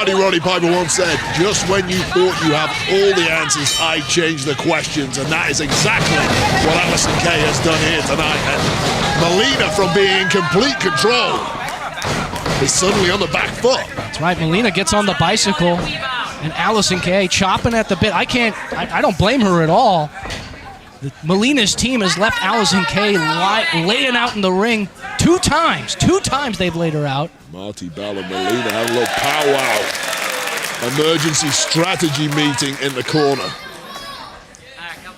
Rowdy Roddy Piper once said, just when you thought you have all the answers, I change the questions. And that is exactly what Allysin Kay has done here tonight. And Melina, from being in complete control, is suddenly on the back foot. That's right, Melina gets on the bicycle, and Allysin Kay chopping at the bit. I don't blame her at all. Melina's team has left Allysin Kay laying out in the ring two times. Two times they've laid her out. Marty Bell and Melina have a little powwow. Emergency strategy meeting in the corner.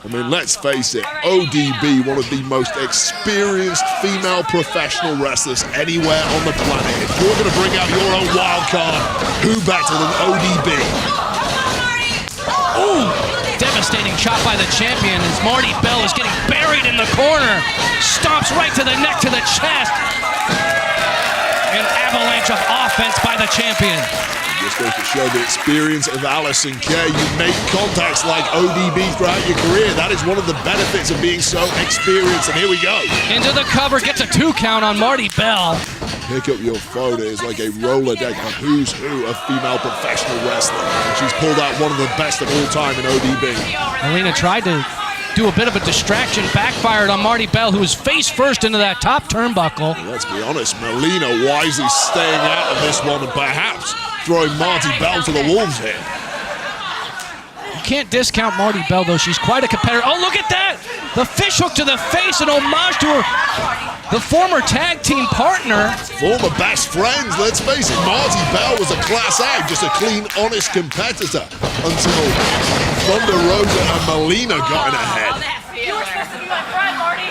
I mean, let's face it, ODB, one of the most experienced female professional wrestlers anywhere on the planet. If you're going to bring out your own wild card, who better than ODB? Ooh, devastating chop by the champion as Marty Bell is getting buried in the corner. Stomps right to the neck, to the chest. An avalanche of offense by the champion. Just goes to show the experience of Allysin Kay. You make contacts like ODB throughout your career. That is one of the benefits of being so experienced. And here we go. Into the cover, gets a 2 count on Marty Bell. Pick up your phone. It is like a Rolodex of who's who of female professional wrestling. And she's pulled out one of the best of all time in ODB. Melina tried to do a bit of a distraction, backfired on Marty Bell, who was face first into that top turnbuckle. Well, let's be honest, Melina wisely staying out of this one and perhaps throwing Marty Bell to the wolves here. You can't discount Marty Bell, though. She's quite a competitor. Oh, look at that! The fish hook to the face, an homage to the former tag team partner. Former best friends, let's face it. Marty Bell was a class act, just a clean, honest competitor until Thunder Rosa and Melina got in her head. You were supposed to be my friend, Marty.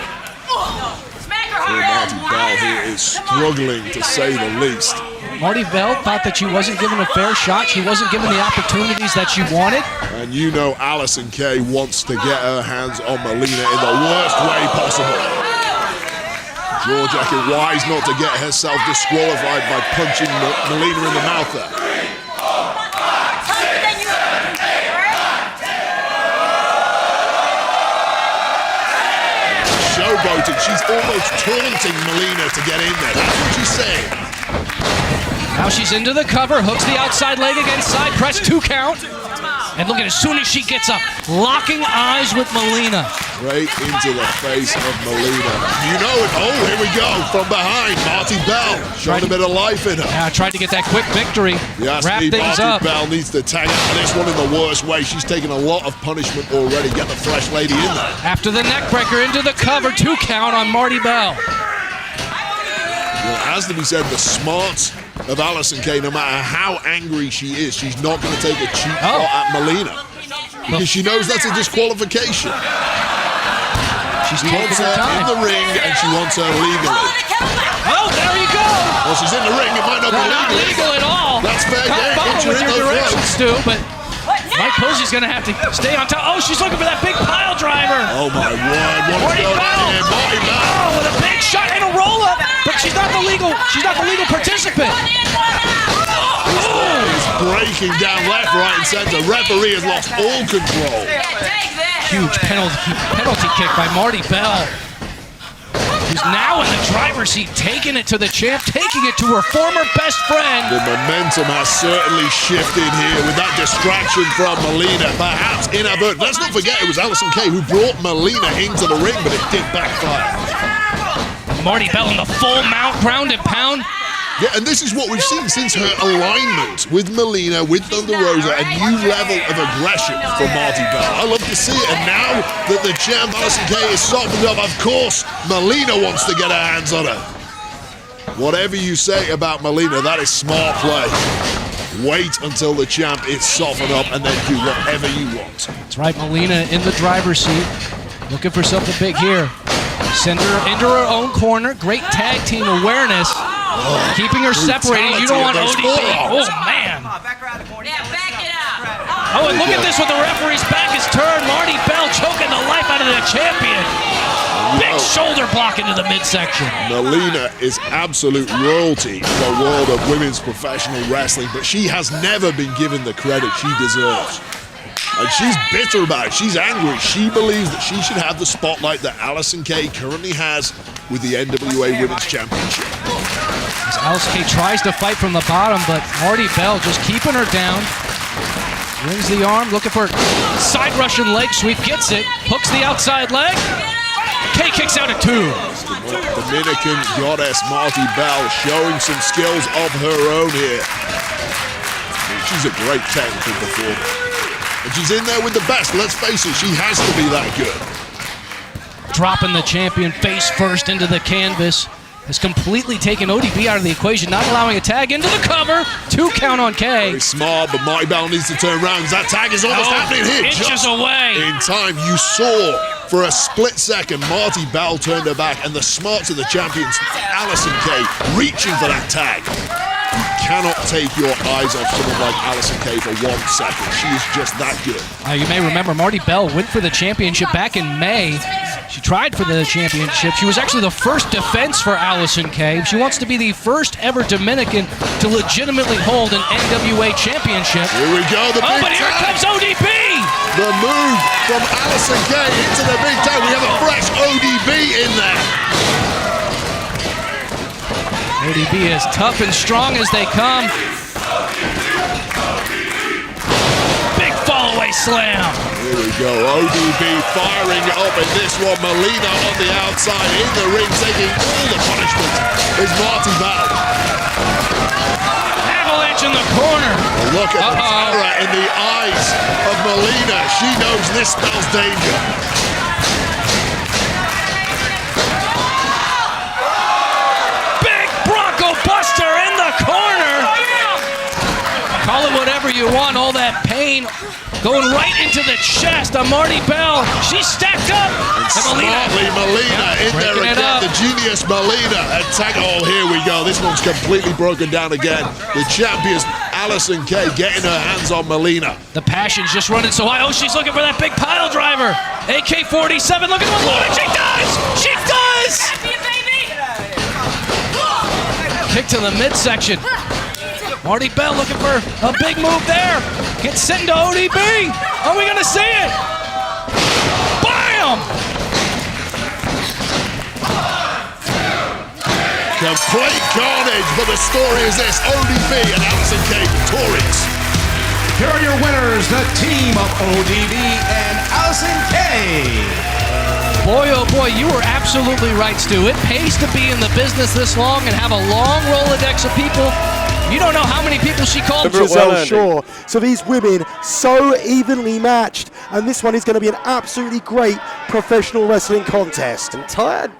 Smack her hard. Marty Bell here is struggling, to say the least. Marty Bell thought that she wasn't given a fair shot. She wasn't given the opportunities that she wanted. And you know Allysin Kay wants to get her hands on Melina in the worst way possible. Jaw-jacking wise not to get herself disqualified by punching Melina in the mouth there. Showboating, she's almost taunting Melina to get in there. That's what she's saying. Now she's into the cover, hooks the outside leg against side press, 2 count. And look at, as soon as she gets up, locking eyes with Melina. Right into the face of Melina. You know it. Oh, here we go. From behind, Marty Bell. Showing a bit of life in her. Yeah, tried to get that quick victory. Yes, wrap things Marty up. Bell needs to tag out this one in the worst way. She's taken a lot of punishment already. Get the fresh lady in there. After the neck breaker, into the cover, 2 count on Marty Bell. Well, it has to be said, the smarts of Allysin Kay, no matter how angry she is, she's not going to take a cheap shot at Melina. Because she knows that's a disqualification. She's She wants her in the ring, and she wants her legally. Oh, there you go. Well, she's in the ring. It might not be Not legal at all. That's fair game. Follow with your directions, Stu, but Mike Posey's going to have to stay on top. Oh, she's looking for that big pile driver. Oh, my word. What's going on here? Marty Bell. Oh, with a big shot and a roll-up. But she's not the legal participant. He's breaking down left, right, and center. Referee has lost all control. Huge penalty kick by Marty Bell, who's now in the driver's seat, taking it to the champ, taking it to her former best friend. The momentum has certainly shifted here with that distraction from Melina, perhaps inadvertent. Let's not forget it was Allysin Kay who brought Melina into the ring, but it did backfire. Marty Bell in the full mount, ground and pound. Yeah, and this is what we've seen since her alignment with Melina, with Thunder Rosa, a new level of aggression from Marty Bell. I love to see it, and now that the champ Allysin Kay is softened up, of course, Melina wants to get her hands on her. Whatever you say about Melina, that is smart play. Wait until the champ is softened up and then do whatever you want. That's right, Melina in the driver's seat, looking for something big here. Send her into her own corner, great tag team awareness. Keeping her separated. You don't want ODB. Oh, man. Yeah, back it up. Oh, and look at this with the referee's back is turned. Marty Bell choking the life out of the champion. Big shoulder block into the midsection. Melina is absolute royalty in the world of women's professional wrestling, but she has never been given the credit she deserves. And she's bitter about it. She's angry. She believes that she should have the spotlight that Allison Kay currently has with the NWA Women's Championship. As Allison Kay tries to fight from the bottom, but Marty Bell just keeping her down. Brings the arm, looking for side Russian leg sweep, gets it, hooks the outside leg. Kay kicks out at 2. Dominican goddess Marty Bell showing some skills of her own here. She's a great technical performer. And she's in there with the best. Let's face it, she has to be that good. Dropping the champion face first into the canvas. Has completely taken ODB out of the equation, not allowing a tag into the cover. 2 count on Kay. Very smart, but Marty Bell needs to turn around because that tag is almost happening here. Inches just away. In time, you saw for a split second, Marty Bell turned her back, and the smarts of the champions, Allison Kay, reaching for that tag. You cannot take your eyes off someone like Allison Kay for 1 second. She is just that good. You may remember Marty Bell went for the championship back in May. She tried for the championship. She was actually the first defense for Allison Kay. She wants to be the first ever Dominican to legitimately hold an NWA championship. Here we go, the big but here tag. comes ODB! The move from Allison Kay into the big tag. We have a fresh ODB in there. ODB as tough and strong as they come. Big fall-away slam. Here we go, ODB firing up in this one. Melina on the outside in the ring, taking all the punishment is Marty Bell. Avalanche in the corner. A look at the terror in the eyes of Melina. She knows this spells danger. Buster in the corner. Call it whatever you want. All that pain going right into the chest of Marty Bell. She's stacked up. And smartly, Melina in there again. The genius Melina. Attack. Oh, here we go. This one's completely broken down again. The champion, Allison Kay, getting her hands on Melina. The passion's just running so high. Oh, she's looking for that big pile driver. AK-47 looking to unload it. She does. She does. Kick to the midsection. Marty Bell looking for a big move there. Gets sent to ODB. Are we gonna see it? Bam! Complete carnage, but the story is this: ODB and Allison Kay victorious. Here are your winners, the team of ODB and Allison Kay. Boy, oh boy, you were absolutely right, Stu. It pays to be in the business this long and have a long Rolodex of people. You don't know how many people she called. Gisele Shaw. So these women so evenly matched, and this one is going to be an absolutely great professional wrestling contest. And Taya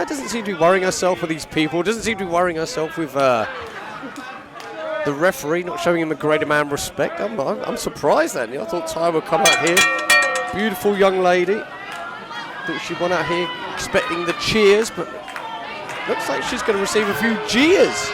doesn't seem to be worrying herself with these people. Doesn't seem to be worrying herself with the referee not showing him a great amount of respect. I'm surprised then. I thought Taya would come out here. Beautiful young lady. Thought she'd went out here expecting the cheers, but looks like she's going to receive a few jeers.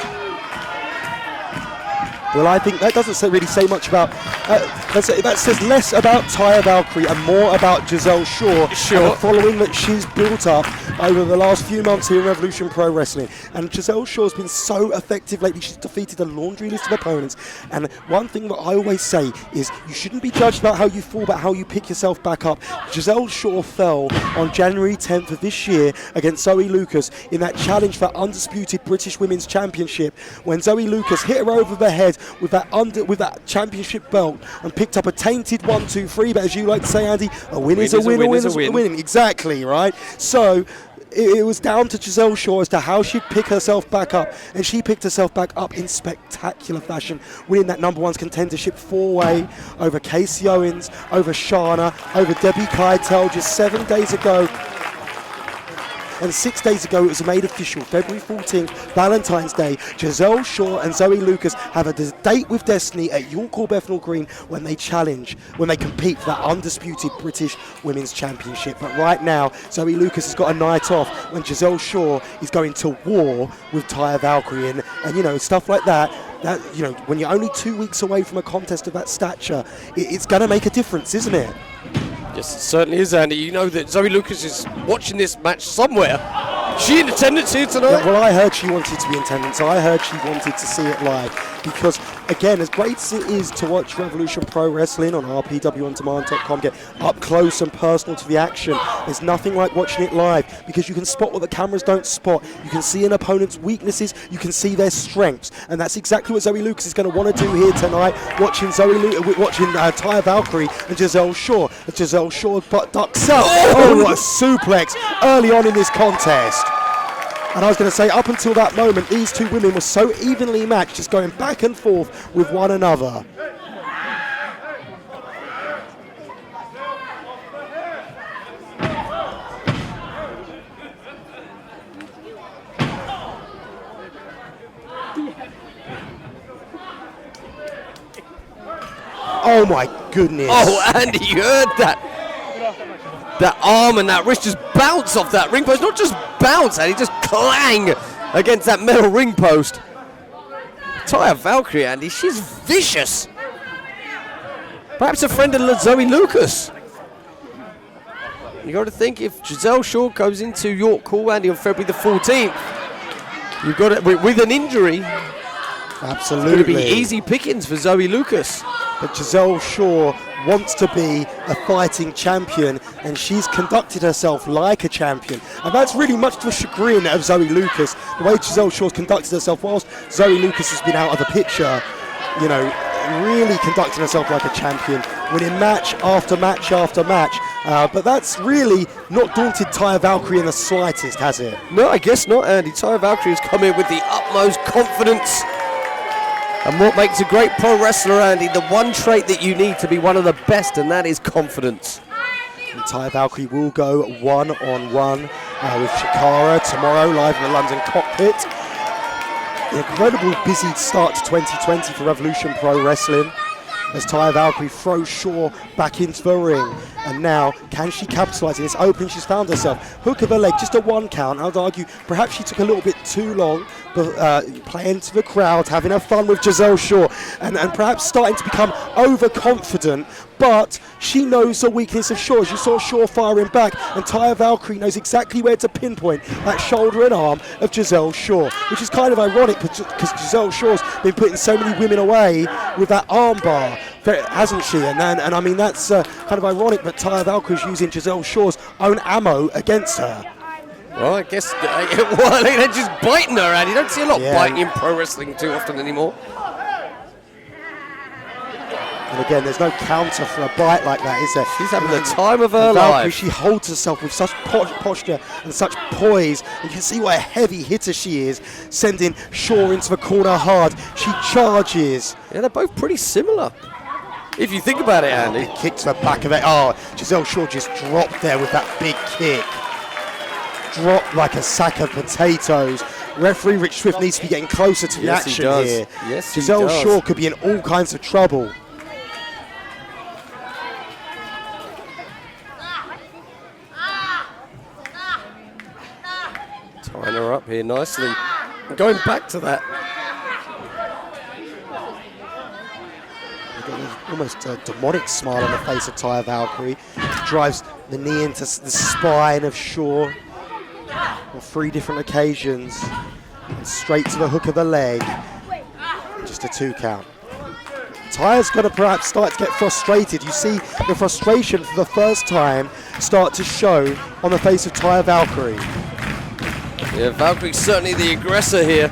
Well, I think that doesn't really say much about, that says less about Taya Valkyrie and more about Gisele Shaw and the following that she's built up over the last few months here in Revolution Pro Wrestling. And Gisele Shaw has been so effective lately. She's defeated a laundry list of opponents. And one thing that I always say is you shouldn't be judged about how you fall, but how you pick yourself back up. Gisele Shaw fell on January 10th of this year against Zoe Lucas in that challenge for undisputed British Women's Championship, when Zoe Lucas hit her over the head with that championship belt and picked up a tainted 1-2-3, but as you like to say, Andy, a win is a win, a win is a win. Exactly, right? So it was down to Gisele Shaw as to how she'd pick herself back up, and she picked herself back up in spectacular fashion, winning that #1 contendership 4-way over Casey Owens, over Shana, over Debbie Keitel just 7 days ago. And 6 days ago, it was made official, February 14th, Valentine's Day. Gisele Shaw and Zoe Lucas have a date with destiny at York Hall Bethnal Green when they compete for that undisputed British Women's Championship. But right now, Zoe Lucas has got a night off when Gisele Shaw is going to war with Taya Valkyrie. And you know, stuff like that, you know, when you're only 2 weeks away from a contest of that stature, it's going to make a difference, isn't it? Yes, it certainly is, Andy. You know that Zoe Lucas is watching this match somewhere. Is she in attendance here tonight? Yeah, well, I heard she wanted to be in attendance. I heard she wanted to see it live. because, again, as great as it is to watch Revolution Pro Wrestling on rpwondemand.com, get up close and personal to the action, there's nothing like watching it live, because you can spot what the cameras don't spot. You can see an opponent's weaknesses, you can see their strengths, and that's exactly what Zoe Lucas is going to want to do here tonight, watching Taya Valkyrie and Gisele Shaw. Gisele Shaw ducks out. Oh, what a suplex early on in this contest. And I was going to say, up until that moment, these two women were so evenly matched, just going back and forth with one another. Oh my goodness. Oh, Andy, you heard that? That arm and that wrist just bounce off that ring post. Not just bounce, Andy, just clang against that metal ring post. Taya Valkyrie, Andy, she's vicious. Perhaps a friend of Zoe Lucas. You got to think, if Gisele Shaw goes into York Hall, Andy, on February the 14th, you've got it with an injury. Absolutely. It's going to be easy pickings for Zoe Lucas. But Gisele Shaw wants to be a fighting champion, and she's conducted herself like a champion. And that's really much to the chagrin of Zoe Lucas. The way Gisele Shaw's conducted herself, whilst Zoe Lucas has been out of the picture, you know, really conducting herself like a champion, winning match after match after match. But that's really not daunted Taya Valkyrie in the slightest, has it? No, I guess not, Andy. Taya Valkyrie has come in with the utmost confidence. And what makes a great pro wrestler, Andy, the one trait that you need to be one of the best, and that is confidence. And Taya Valkyrie will go one-on-one with Shikara tomorrow, live in the London Cockpit. An incredible busy start to 2020 for Revolution Pro Wrestling, as Taya Valkyrie throws Shaw back into the ring. And now, can she capitalise in this opening she's found herself? Hook of her leg, just a one count. I would argue perhaps she took a little bit too long, but playing to the crowd, having her fun with Gisele Shaw, and perhaps starting to become overconfident. But she knows the weakness of Shaw. You saw Shaw firing back, and Taya Valkyrie knows exactly where to pinpoint that shoulder and arm of Gisele Shaw, which is kind of ironic because Gisele Shaw's been putting so many women away with that arm bar, hasn't she? And I mean, that's kind of ironic, but Taya Valkyrie's using Gisele Shaw's own ammo against her. Well, I guess they're just biting her, and you don't see a lot of biting in pro wrestling too often anymore. And again, there's no counter for a bite like that, is there? She's having the time of her Valkyrie, life. she holds herself with such posture and such poise. You can see what a heavy hitter she is, sending Shaw into the corner hard. She charges. Yeah, they're both pretty similar, if you think about it, Andy. Big kick to the back of it. Oh, Gisele Shaw just dropped there with that big kick. Dropped like a sack of potatoes. Referee Rich Swift needs to be getting closer to the action here. Yes, Gisele Shaw could be in all kinds of trouble. Tying her up here nicely. Going back to that. Almost a demonic smile on the face of Taya Valkyrie. Drives the knee into the spine of Shaw on 3 different occasions. And straight to the hook of the leg. Just a 2 count. Taya's going to perhaps start to get frustrated. You see the frustration for the first time start to show on the face of Taya Valkyrie. Yeah, Valkyrie's certainly the aggressor here.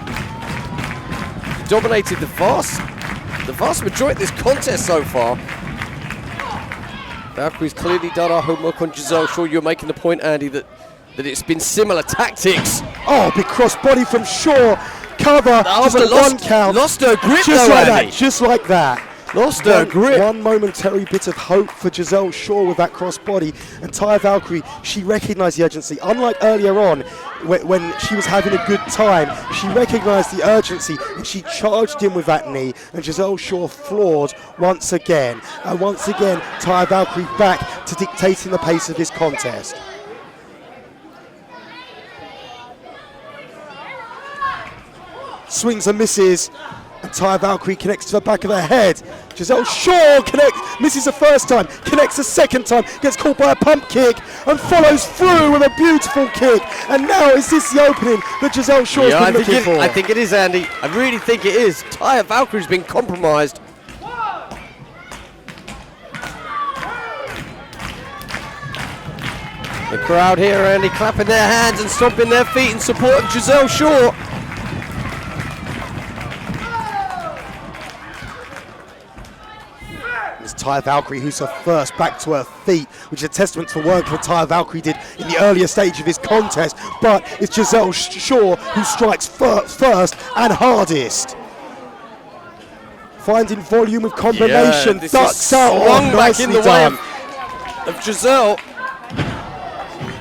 Dominated the vast majority of this contest so far. Valkyrie's clearly done our homework on Gisele Shaw. You're making the point, Andy, that it's been similar tactics. Oh, big cross body from Shaw. Cover, just a 1 count. Lost her grip just though, like Andy. that, just like that. Lost her grip. One momentary bit of hope for Gisele Shaw with that crossbody, and Taya Valkyrie, she recognised the urgency. Unlike earlier on, when she was having a good time, she recognised the urgency and she charged in with that knee, and Gisele Shaw floored once again. And once again, Taya Valkyrie back to dictating the pace of this contest. Swings and misses. And Taya Valkyrie connects to the back of her head. Gisele Shaw misses the first time, connects the second time, gets caught by a pump kick, and follows through with a beautiful kick. And now is this the opening that Gisele Shaw's been looking for? I think it is, Andy. I really think it is. Taya Valkyrie's been compromised. The crowd here, Andy, clapping their hands and stomping their feet in support of Gisele Shaw. It's Taya Valkyrie who's her first back to her feet, which is a testament to the work that Taya Valkyrie did in the earlier stage of this contest. But it's Gisele Shaw who strikes first and hardest. Finding volume with combination, ducks out. Swung back in the way of Gisele.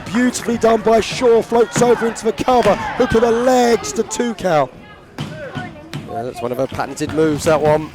Beautifully done by Shaw, floats over into the cover, hook of the legs to 2 count. Yeah, that's one of her patented moves, that one.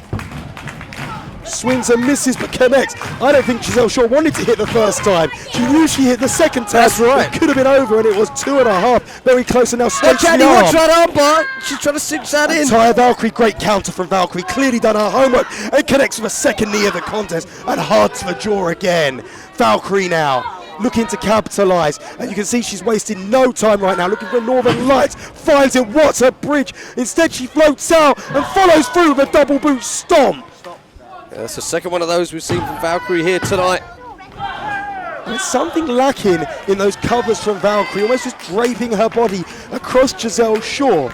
Swings and misses but connects. I don't think Gisele Shaw wanted to hit the first time. She knew she hit the second time. That's right. It could have been over and it was 2.5. Very close and now straight to the Andy, arm. watch that armbar. She's trying to cinch that in. Taya Valkyrie, great counter from Valkyrie. Clearly done her homework and connects with a second knee of the contest and hard to the jaw again. Valkyrie now looking to capitalise, and you can see she's wasting no time right now, looking for Northern Lights, finds it, what's her bridge? Instead she floats out and follows through with a double boot stomp. Yeah, that's the second one of those we've seen from Valkyrie here tonight. There's something lacking in those covers from Valkyrie, almost just draping her body across Gisele Shaw.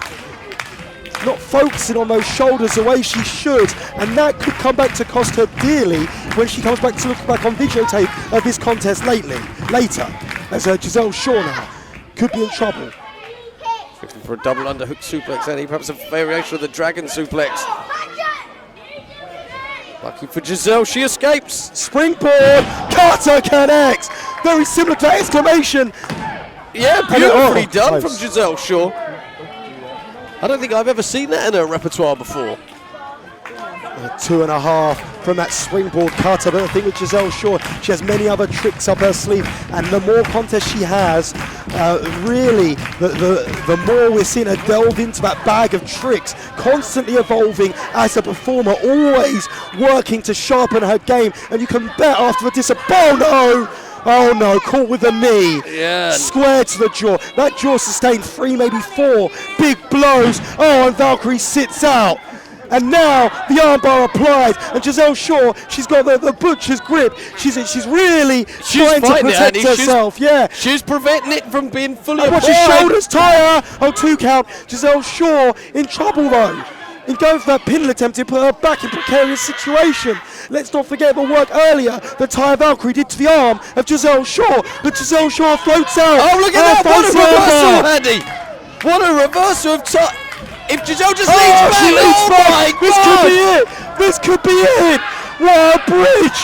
Not focusing on those shoulders the way she should, and that could come back to cost her dearly when she comes back to look back on videotape of this contest later. As Gisele Shaw now could be in trouble. Looking for a double underhook suplex, Andy, perhaps a variation of the dragon suplex. Lucky for Gisele, she escapes. Springboard, Carter connects. Very similar to exclamation. Yeah, beautifully done from Gisele Shaw. I don't think I've ever seen that in her repertoire before. 2.5 from that springboard cutter, but the thing with Gisele Shaw, she has many other tricks up her sleeve, and the more contests she has, really, the more we're seeing her delve into that bag of tricks, constantly evolving as a performer, always working to sharpen her game, and you can bet after the oh no, caught with the knee. Yeah. Square to the jaw. That jaw sustained 3, maybe 4 big blows. Oh, and Valkyrie sits out. And now the armbar applied, and Gisele Shaw, she's got the butcher's grip. She's really trying to protect herself. She's preventing it from being fully applied. Watch his shoulders, Taya. Oh, 2 count. Gisele Shaw in trouble though. In going for that pinning attempt, to put her back in a precarious situation. Let's not forget the work earlier that Taya Valkyrie did to the arm of Gisele Shaw. But Gisele Shaw floats out. Oh, look at that! What a reversal, Andy! What a reversal of Taya. If Gisele just leads back, this could be it. This could be it. What a bridge!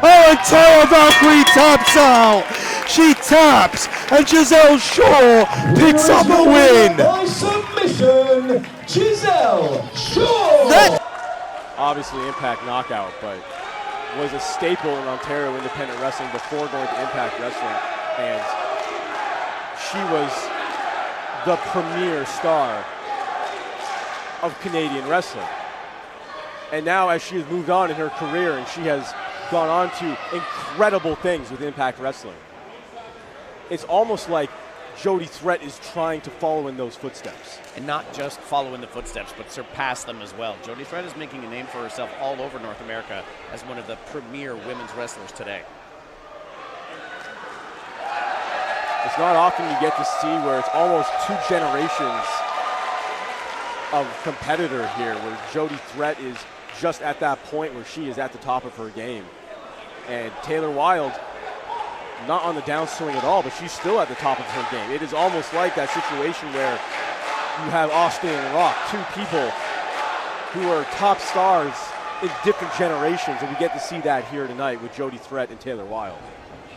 Oh, and Taya Valkyrie taps out. She taps, and Gisele Shaw picks up a win. By submission, Gisele Shaw. Obviously Impact knockout, but was a staple in Ontario independent wrestling before going to Impact Wrestling, and she was the premier star of Canadian wrestling. And now as she has moved on in her career and she has gone on to incredible things with Impact Wrestling, it's almost like Jody Threat is trying to follow in those footsteps. And not just follow in the footsteps, but surpass them as well. Jody Threat is making a name for herself all over North America as one of the premier women's wrestlers today. It's not often you get to see where it's almost 2 generations of competitor here, where Jody Threat is just at that point where she is at the top of her game. And Taylor Wilde, not on the downswing at all, but she's still at the top of her game. It is almost like that situation where you have Austin and Rock, 2 people who are top stars in different generations, and we get to see that here tonight with Jody Threat and Taylor Wilde.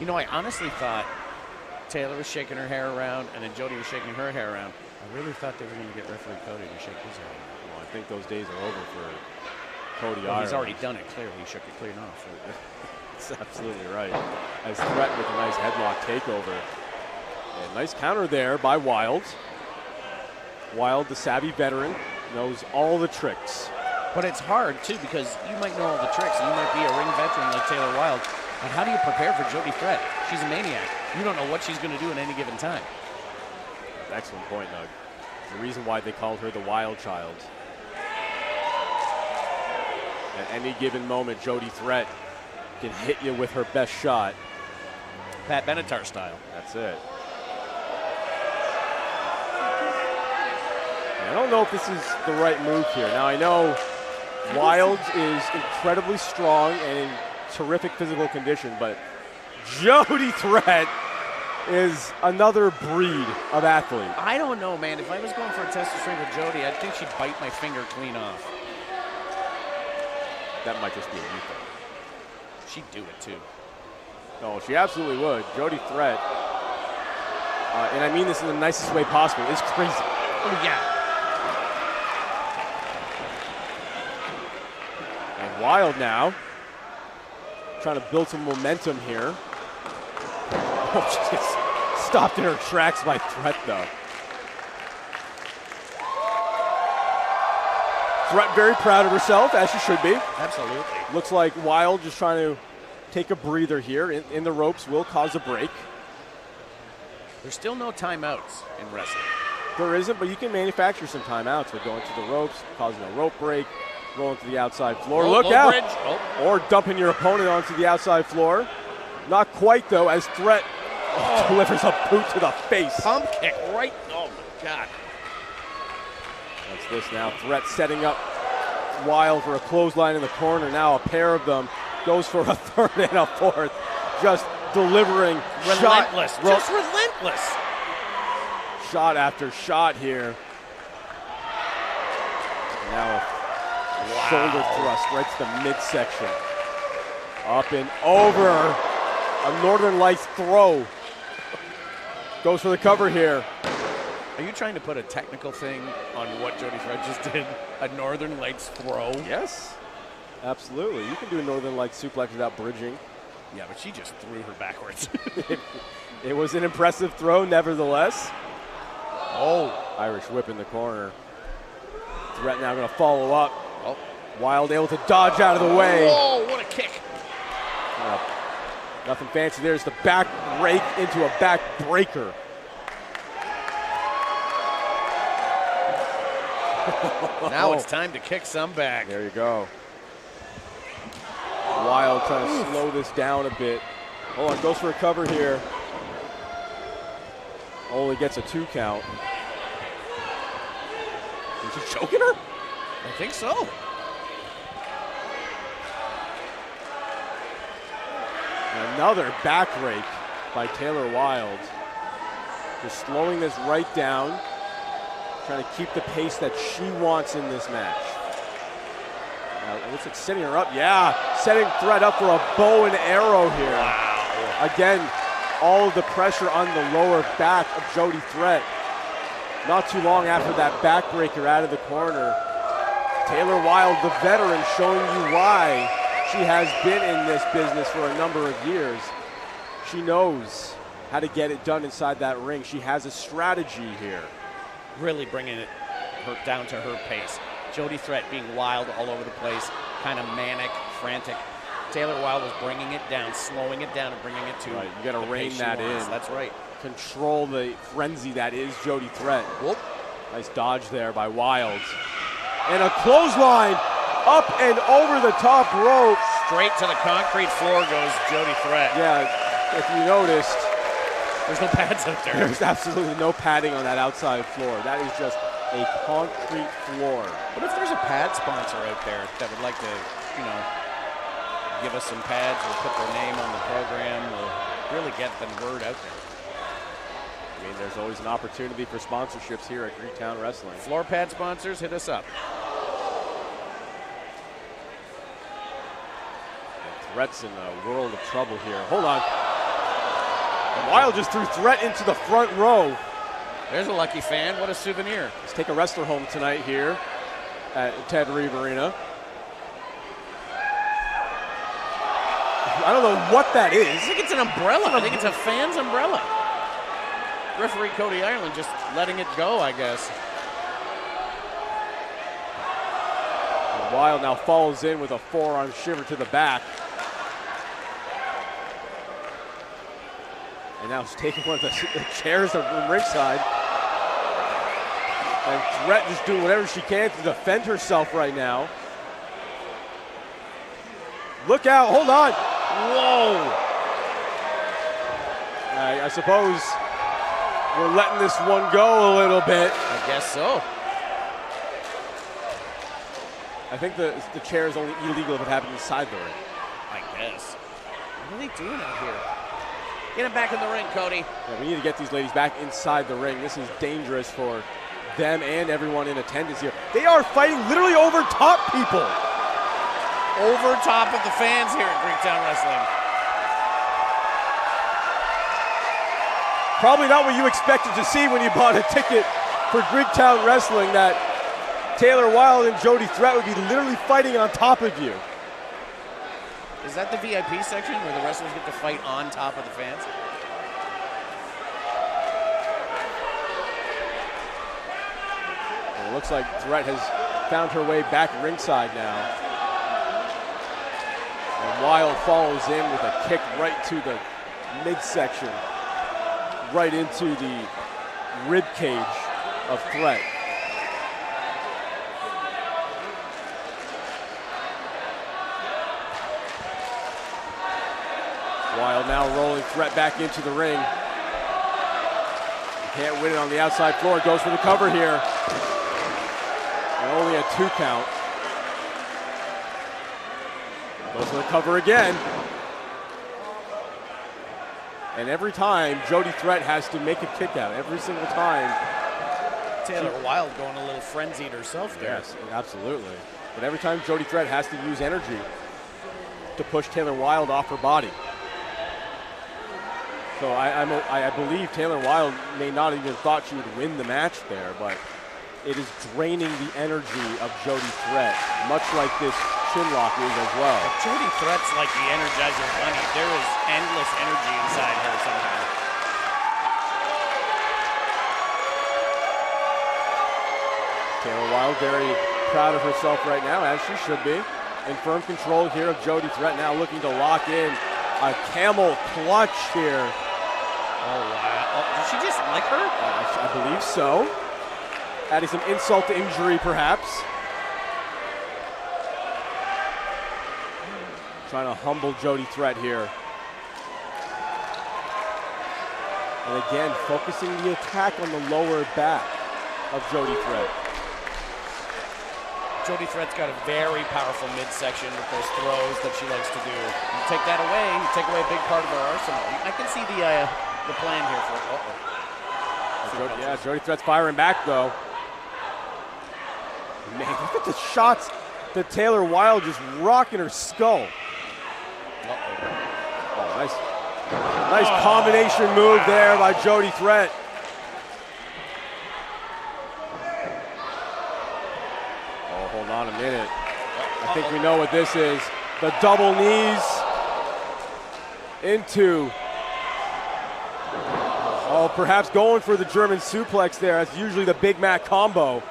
You know, I honestly thought Taylor was shaking her hair around and then Jody was shaking her hair around. I really thought they were going to get referee Cody to shake his hair around. Well, I think those days are over for Cody Well, he's Ireland. already done it, clearly. He shook it clean off. That's absolutely right. As Threat with a nice headlock takeover. And nice counter there by Wilde. Wilde, the savvy veteran, knows all the tricks. But it's hard, too, because you might know all the tricks, and you might be a ring veteran like Taylor Wilde, but how do you prepare for Jody Threat? She's a maniac. You don't know what she's going to do at any given time. Excellent point, Doug. The reason why they called her the Wild Child. At any given moment, Jody Threat can hit you with her best shot. Pat Benatar style. That's it. I don't know if this is the right move here. Now, I know Wilde is incredibly strong and in terrific physical condition, but Jody Threat is another breed of athlete. I don't know, man. If I was going for a test of strength with Jody, I think she'd bite my finger clean off. That might just be a you thing. She'd do it, too. No, she absolutely would. Jody Threat, and I mean this in the nicest way possible, is crazy. Oh, yeah. And Wilde now, trying to build some momentum here. Oh, she gets stopped in her tracks by Threat, though. Threat very proud of herself, as she should be. Absolutely. Looks like Wilde just trying to take a breather here. In the ropes will cause a break. There's still no timeouts in wrestling. There isn't, but you can manufacture some timeouts with going to the ropes, causing a rope break, rolling to the outside floor. Look out! Or dumping your opponent onto the outside floor. Not quite, though, as Threat delivers a boot to the face. Pump kick right. Oh, my God. That's this now. Threat setting up Wilde for a clothesline in the corner. Now a pair of them. Goes for a third and a fourth. Just delivering relentless. Just relentless. Shot after shot here. Now a shoulder thrust right to the midsection. Up and over. A Northern Lights throw. Goes for the cover here. Are you trying to put a technical thing on what Jody Threat just did? A Northern Lights throw? Yes, absolutely. You can do a Northern Lights suplex without bridging. Yeah, but she just threw her backwards. It was an impressive throw, nevertheless. Oh. Irish whip in the corner. Threat now going to follow up. Oh. Wilde able to dodge out of the way. Oh, what a kick. Nothing fancy. There's the back rake into a back breaker. Now it's time to kick some back. There you go. Wilde trying to slow this down a bit. Hold on, goes for a cover here. Only gets a 2 count. Is he choking her? I think so. Another back rake by Taylor Wilde. Just slowing this right down. Trying to keep the pace that she wants in this match. Now, it looks like setting her up. Yeah, setting Threat up for a bow and arrow here. Wow. Again, all of the pressure on the lower back of Jody Threat. Not too long after that backbreaker out of the corner. Taylor Wilde, the veteran, showing you why she has been in this business for a number of years. She knows how to get it done inside that ring. She has a strategy here. Really bringing it down to her pace. Jody Threat being wild all over the place, kind of manic, frantic. Taylor Wilde was bringing it down, slowing it down, and bringing it to right. You got to rein that in. That's right. Control the frenzy that is Jody Threat. Whoop. Nice dodge there by Wilde. And a clothesline up and over the top rope. Straight to the concrete floor goes Jody Threat. Yeah, if you noticed, there's no pads out there. There's absolutely no padding on that outside floor. That is just a concrete floor. What if there's a pad sponsor out there that would like to, give us some pads or put their name on the program or really get the word out there? I mean, there's always an opportunity for sponsorships here at Greektown Wrestling. Floor pad sponsors, hit us up. And Threat's in a world of trouble here. Hold on. And Wilde just threw Threat into the front row. There's a lucky fan. What a souvenir. Let's take a wrestler home tonight here at Ted Reeve Arena. I don't know what that is. I think it's an umbrella. I think it's a fan's umbrella. Referee Cody Ireland just letting it go, I guess. Wilde now follows in with a forearm shiver to the back. And now she's taking one of the chairs from ringside. And Threat just doing whatever she can to defend herself right now. Look out, hold on. Whoa. I suppose we're letting this one go a little bit. I guess so. I think the chair is only illegal if it happens inside the ring. I guess. What are they doing out here? Get him back in the ring, Cody. Yeah, we need to get these ladies back inside the ring. This is dangerous for them and everyone in attendance here. They are fighting literally over top people. Over top of the fans here at Greektown Wrestling. Probably not what you expected to see when you bought a ticket for Greektown Wrestling, that Taylor Wilde and Jody Threat would be literally fighting on top of you. Is that the VIP section where the wrestlers get to fight on top of the fans? Well, it looks like Threat has found her way back ringside now. And Wilde follows in with a kick right to the midsection, right into the rib cage of Threat. Wilde now rolling Threat back into the ring. Can't win it on the outside floor. Goes for the cover here. And only a 2 count. Goes for the cover again. And every time, Jody Threat has to make a kick out. Every single time. Taylor Wilde going a little frenzied herself there. Yes, absolutely. But every time Jody Threat has to use energy to push Taylor Wilde off her body. So I believe Taylor Wilde may not have even thought she would win the match there, but it is draining the energy of Jody Threat, much like this chin lock is as well. But Jody Threat's like the Energizer Bunny. There is endless energy inside her somehow. Taylor Wilde very proud of herself right now, as she should be. In firm control here of Jody Threat, now looking to lock in a camel clutch here. Oh, wow. Oh, did she just lick her? I believe so. Adding some insult to injury, perhaps. Trying to humble Jody Threat here. And again, focusing the attack on the lower back of Jody Threat. Jody Threat's got a very powerful midsection with those throws that she likes to do. You take that away, you take away a big part of her arsenal. I can see the plan here for Yeah, Jody Threat's firing back though. Man, look at the shots that Taylor Wilde just rocking her skull. Oh, nice combination move there by Jody Threat. Oh, hold on a minute. I think we know what this is. The double knees into, oh, perhaps going for the German suplex there. That's usually the Big Mac combo.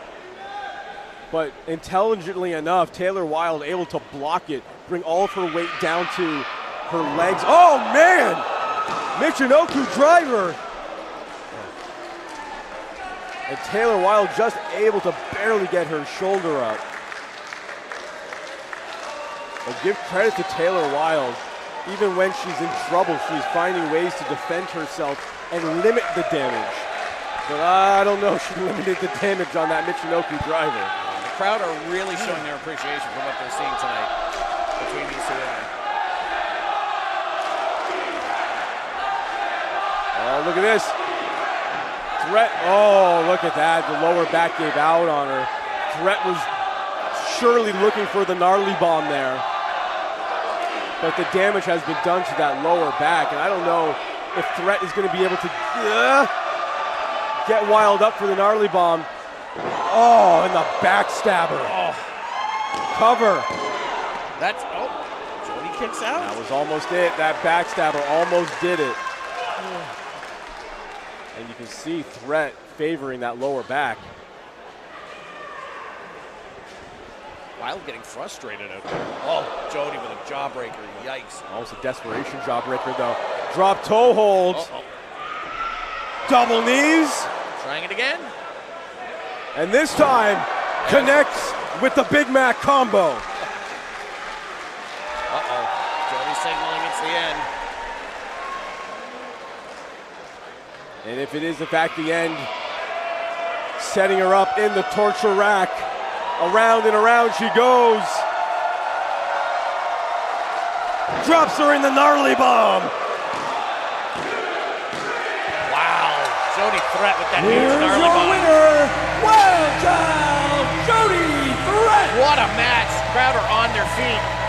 But intelligently enough, Taylor Wilde able to block it, bring all of her weight down to her legs. Oh, man! Michinoku driver. And Taylor Wilde just able to barely get her shoulder up. But give credit to Taylor Wilde. Even when she's in trouble, she's finding ways to defend herself and limit the damage. But I don't know if she limited the damage on that Michinoku driver. The crowd are really showing their appreciation for what they're seeing tonight between these two women. Oh, look at this. Threat, oh, look at that. The lower back gave out on her. Threat was surely looking for the gnarly bomb there. But the damage has been done to that lower back, and I don't know if Threat is going to be able to get Wilde up for the gnarly bomb. Oh, and the backstabber. Oh. Cover. That's, oh, Jody kicks out. That was almost it. That backstabber almost did it. And you can see Threat favoring that lower back. Wilde getting frustrated out there. Oh, Jody with a jawbreaker. Yikes. Almost a desperation jawbreaker, though. Drop toe hold. Double knees. Trying it again. And this time, connects with the Big Mac combo. Uh-oh. Jody signaling it's the end. And if it is in fact the end, setting her up in the torture rack. Around and around she goes. Drops her in the gnarly bomb. Wow. Jody Threat with that huge Here's gnarly your bomb. winner, Wild Child Jody Threat. What a match. Crowd are on their feet.